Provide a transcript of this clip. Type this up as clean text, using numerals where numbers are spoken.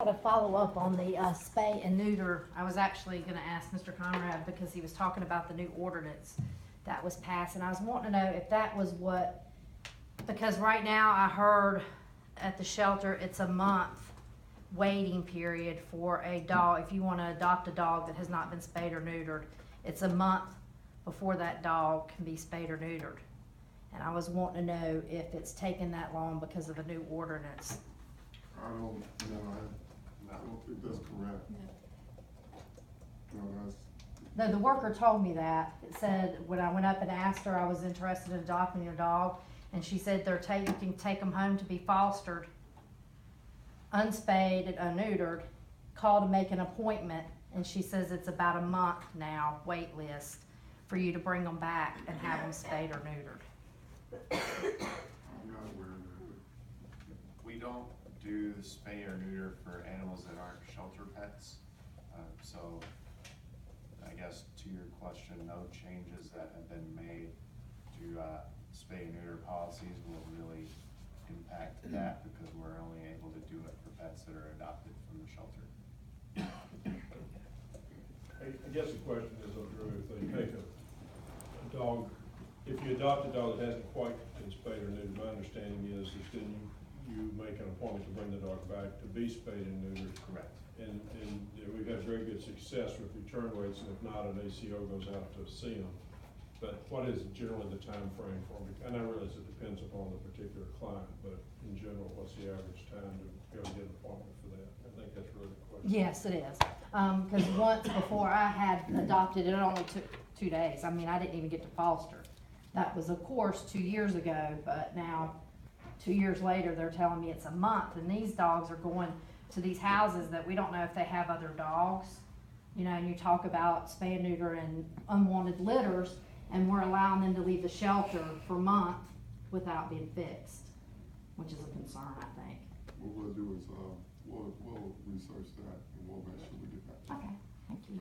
To follow up on the spay and neuter, I was actually gonna ask Mr. Conrad, because he was talking about the new ordinance that was passed, and I was wanting to know if that was what, because right now I heard at the shelter, it's a month waiting period for a dog. If you wanna adopt a dog that has not been spayed or neutered, it's a month before that dog can be spayed or neutered. And I was wanting to know if it's taken that long because of a new ordinance. I don't think that's correct. No, that's, No, the worker told me that. It said, when I went up and asked her, I was interested in adopting a dog, and she said you can take them home to be fostered, unspayed and unneutered, call to make an appointment, and she says it's about a month now, wait list, for you to bring them back and have them spayed or neutered. I'm not aware of that. We don't do the spay or neuter for animals that aren't shelter pets. So I guess to your question, no changes that have been made to spay and neuter policies will really impact that, because we're only able to do it for pets that are adopted from the shelter. I guess the question is, Drew, if they take a dog, if you adopt a dog that hasn't quite been spayed or neutered, my understanding is then you make an appointment to bring the dog back to be spayed and neutered. Correct. And we've had very good success with return rates, and if not, an ACO goes out to see them. But what is generally the time frame for them? And I realize it depends upon the particular client, but in general, what's the average time to be able to get an appointment for that? I think that's really the question. Yes, it is. Cause once before I had adopted, it only took 2 days. I mean, I didn't even get to foster. That was, of course, 2 years ago, but now, 2 years later, they're telling me it's a month, and these dogs are going to these houses that we don't know if they have other dogs. You know, and you talk about spay and neuter and unwanted litters, and we're allowing them to leave the shelter for a month without being fixed, which is a concern, I think. What we'll do is, we'll research that and we'll make sure we get back to you. Okay.